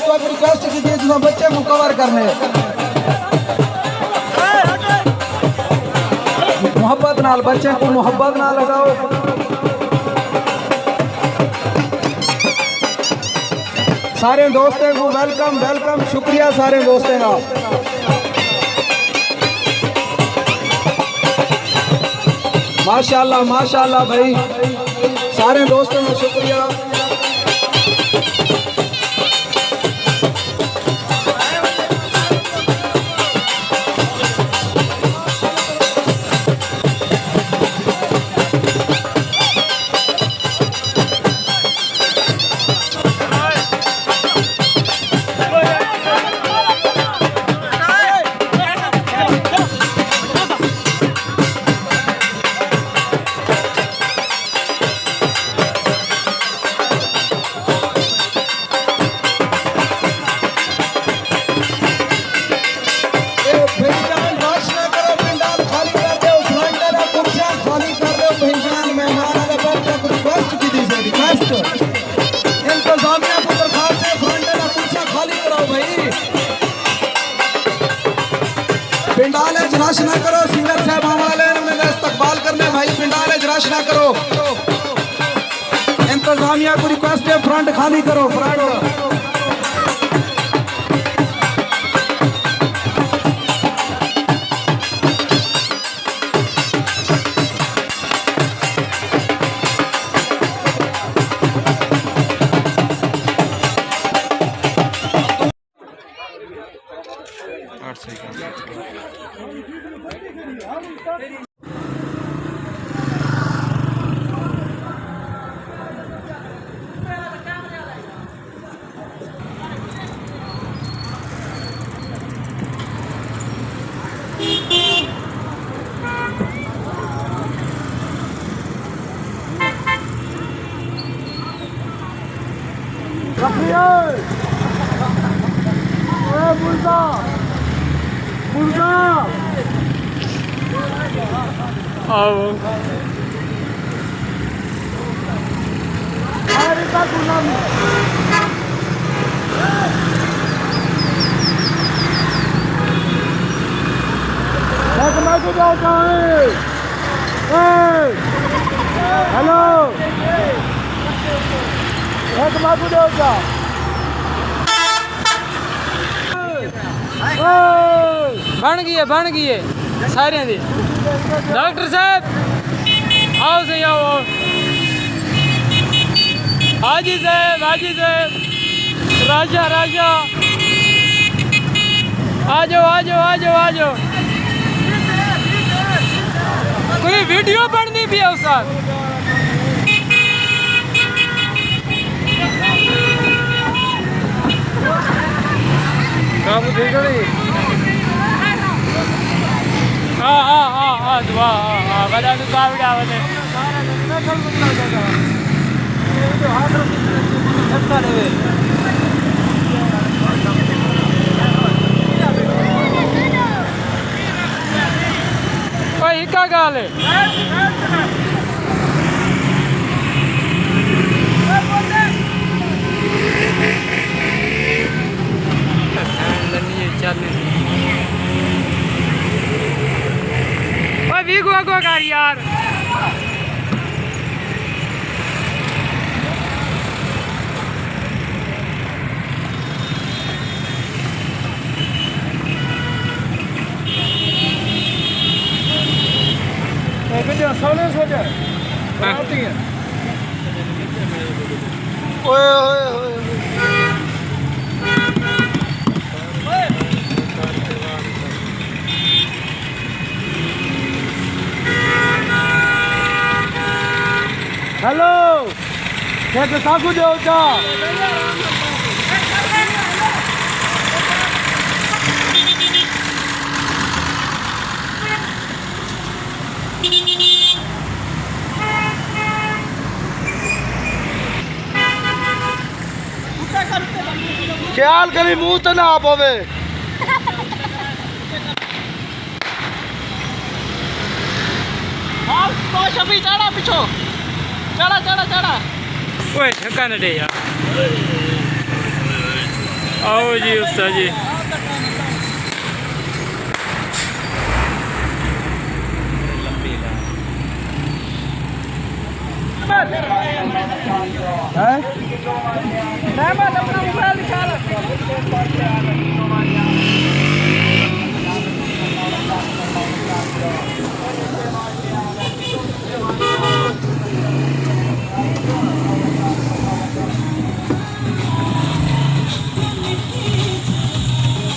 वक्त रिक्वेस्ट की थी तुम बच्चे को कवर करने मोहब्बत नाल बच्चे को मोहब्बत ना लगाओ। सारे दोस्तों को वेलकम वेलकम शुक्रिया सारे दोस्तों का। माशाल्लाह माशाल्लाह भाई सारे दोस्तों को शुक्रिया। रश ना करो सिंगर साहब वाले मेरा इस्तकबाल करने भाई पिंडाल रश ना करो। इंतजामिया को रिक्वेस्ट है फ्रंट खाली करो फ्रंट। हेलो बन गई है सारे दी। डॉक्टर साहब आओ सही आओ। हाजी साहब राजा राजा आ जाओ आ जाओ आ जाओ आ जाओ। कोई वीडियो बननी भी है उसका। काबू देख रही दुआ बड़ा तो कावड़ा वाले ओए क्या गाल है। वीगो अगो कर यार। हेलो कैसे साकू दे होता ख्याल करी मुंह तो ना आप होवे। शफी चढ़ा पिछो चढ़ा चढ़ा चढ़ा। ओए ठका न दे यार। आओ जी उस्ताद जी।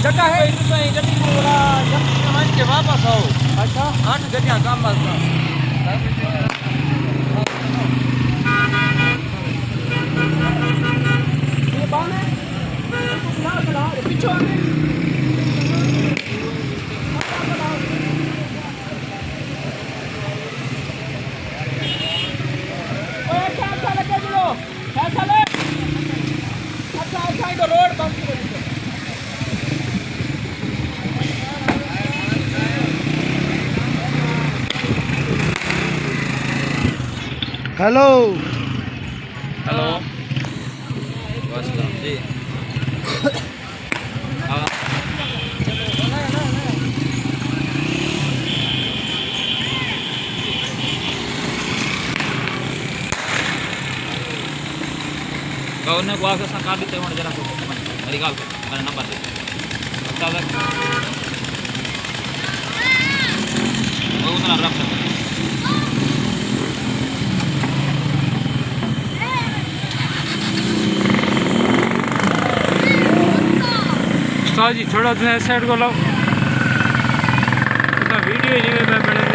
जगह है गड्डी पूरा जब के वापस आओ। अच्छा 8 गड्डियां काम बसता ये बाने ना चला पीछे आने ओए क्या चले के लो क्या चले अच्छा अच्छा इधर रोड बंद कर दो। हेलो हेलो जी को आके संकार देते हैं जरा तो मेरी गाल पे मैंने नंबर दे वो उतना रख सकते उस्ताद जी थोड़ा सा साइड को लाओ वीडियो जी में बड़े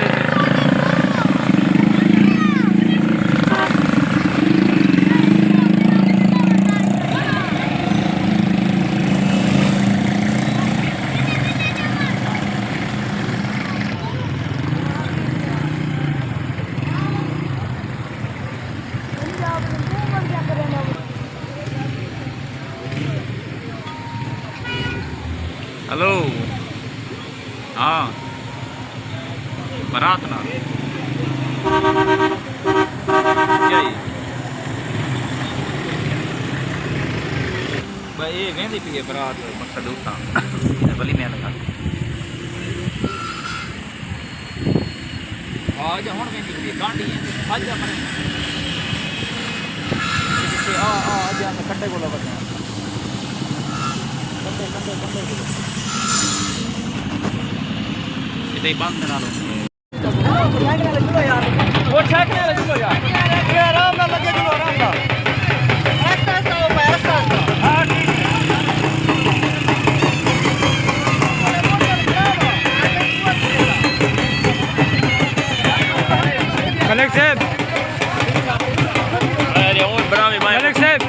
हेलो हाँ बारात ना भाई ये वेंदी पी बारात मकसद उठा बली में लगा आज हुण वेंदी पी गांडी आज अपने आ आज कट्टे को लगा इधर बंद ना लो वो साइकिल वाला जुलो यार ये आराम ना लगे जुलो आराम ना ऐसा हो पाया ऐसा हां मलिक साहब अरे और बड़ा में मलिक साहब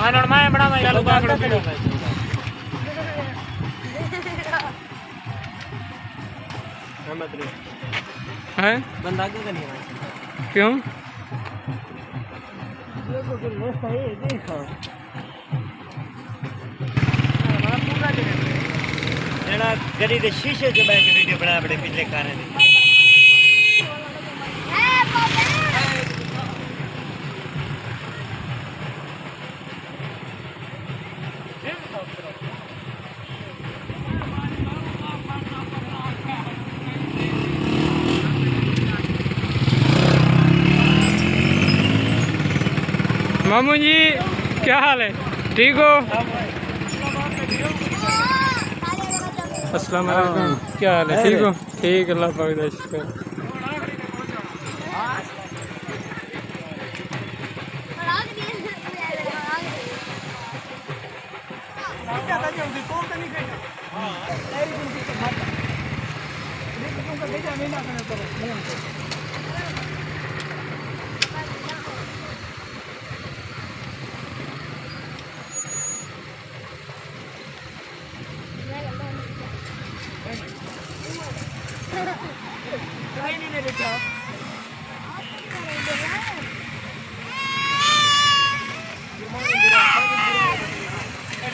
और मैं बड़ा भाई चलो बात करो हैं बंदा क्यों नहीं है क्यों गड्डी के शीशे के बैठ के वीडियो बना बड़े पिछले कारे दे मामू जी क्या हाल है ठीक हो अस्सलाम वालेकुम क्या हाल है ठीक हो ठीक अल्लाह पाक का शुक्र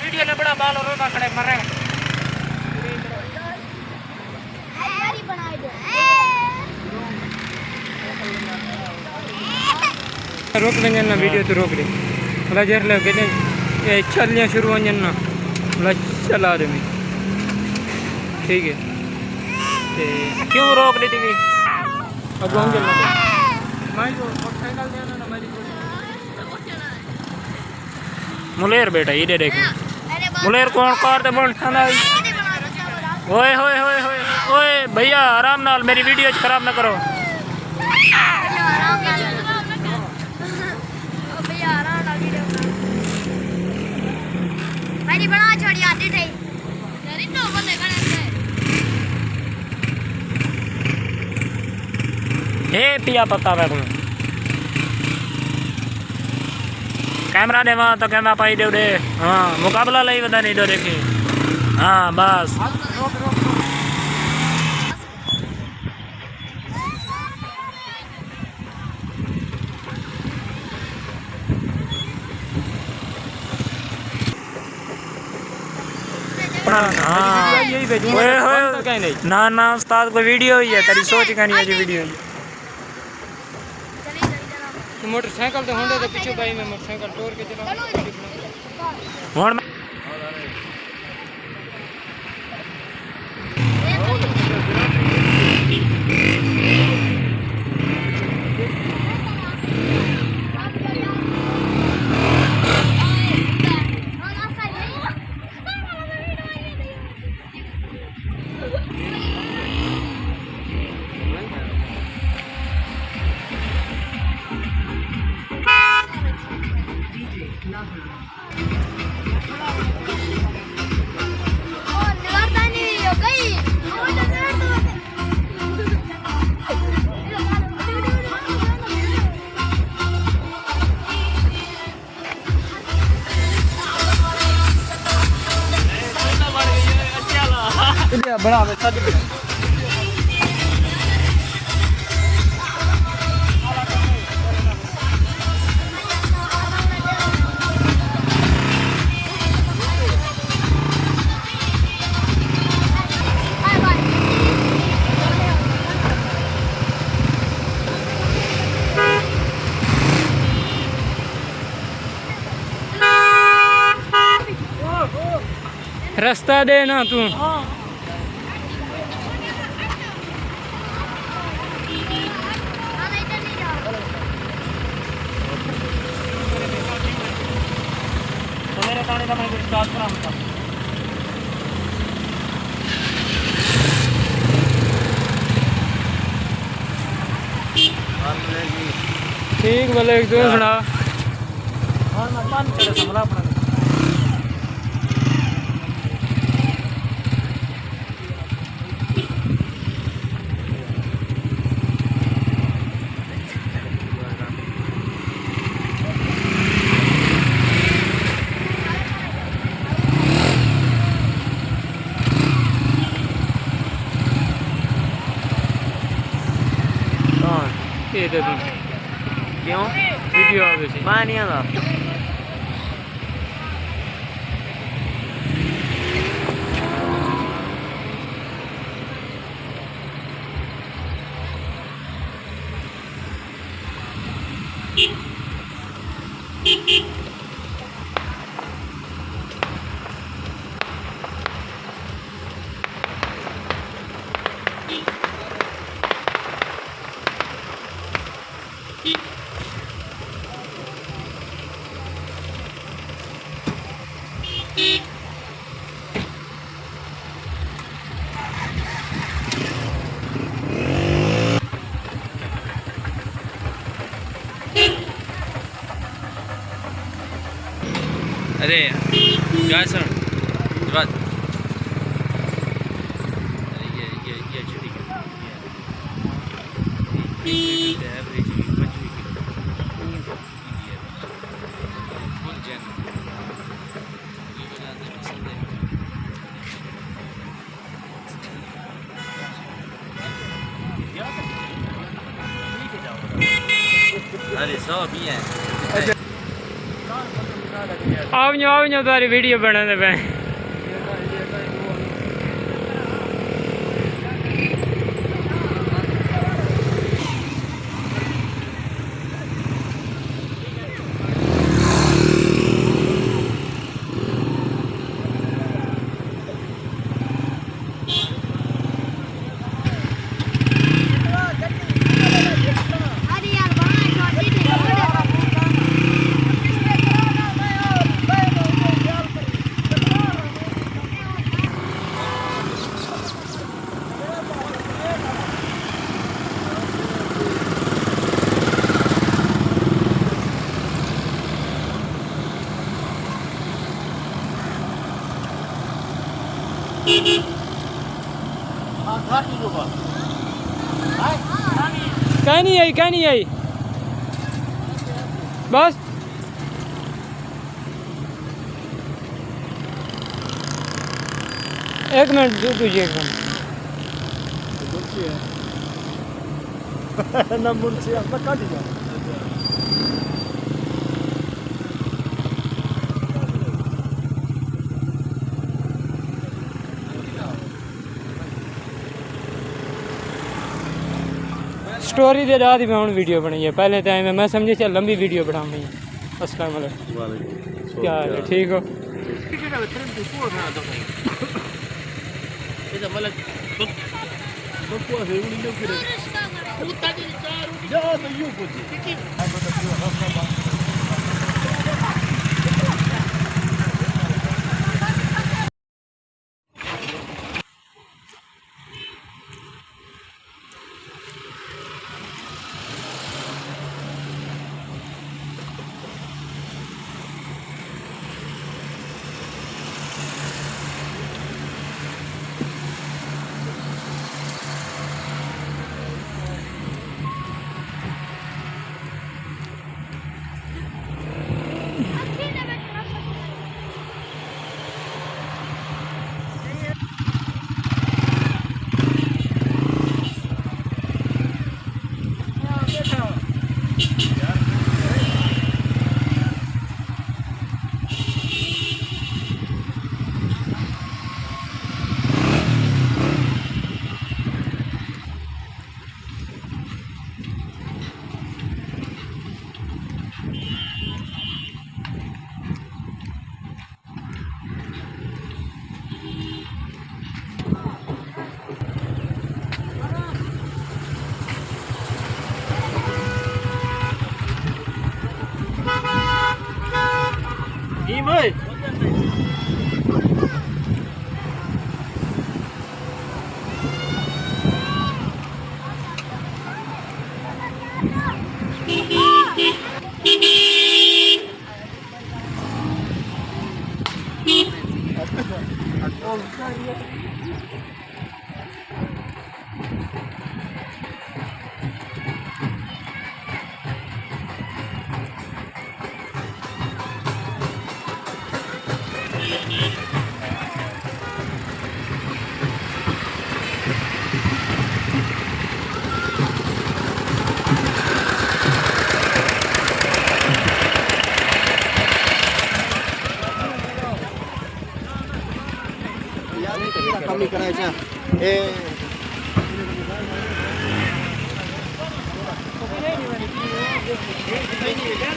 वीडियो ने बड़ा बाल और रोना खड़े मर रहे रोक देंगे ना वीडियो तो रोक दे मतलब जर लगे ये चलने शुरू हो जाना मतलब चला दे मैं ठीक है क्यों रोक दी थी अब हम चलना मैं जो मोटरसाइकिल देना ना मेरी मुलेर बेटा ये देखो मुलेर कौन कार ते बोल खाना ओए होए होए होए ओए भैया आराम नाल मेरी वीडियो खराब ना करो मेरी बना छोड़ी आती थी तेरी तो बंदे कने हे पिया पता है तुम कैमरा दे वहाँ तो कैमरा पाई दे दे हाँ मुकाबला लाई बता नहीं दो देखी हाँ बस हाँ यही भेजूंगा ओए होए तो कहीं नहीं ना ना उस्ताद को वीडियो ही है तेरी सोच का नहीं है जी वीडियो ही तो मोटरसाइकिल तो होंडे तो पीछे भाई मैं मोटरसाइकिल टोर के चला और बड़ा रास्ता दे ना तू मेरे ताने का मैं स्टार्ट करा हूं ठीक बोले एक दो सुना और मत चले संभला पड़ा थे तो तुम क्यों वीडियो आ गई मैं नहीं आता अरे क्या सर बात ये छोटी एवरेज 25 फुल जैन अरे सब ही है आओ तारी वीडियो बनाने पे अरे यार बड़ा शॉटी थी कहीं नहीं आई बस एक मिनट तुझे एक मिनट स्टोरी दे रात ही मैं हूँ वीडियो बनाई है पहले टाइम में मैं समझी चल लंबी वीडियो बनाऊंगी अस्सलाम वालेकुम क्या हाल है ठीक हो कमी करायच्या हे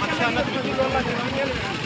अच्छा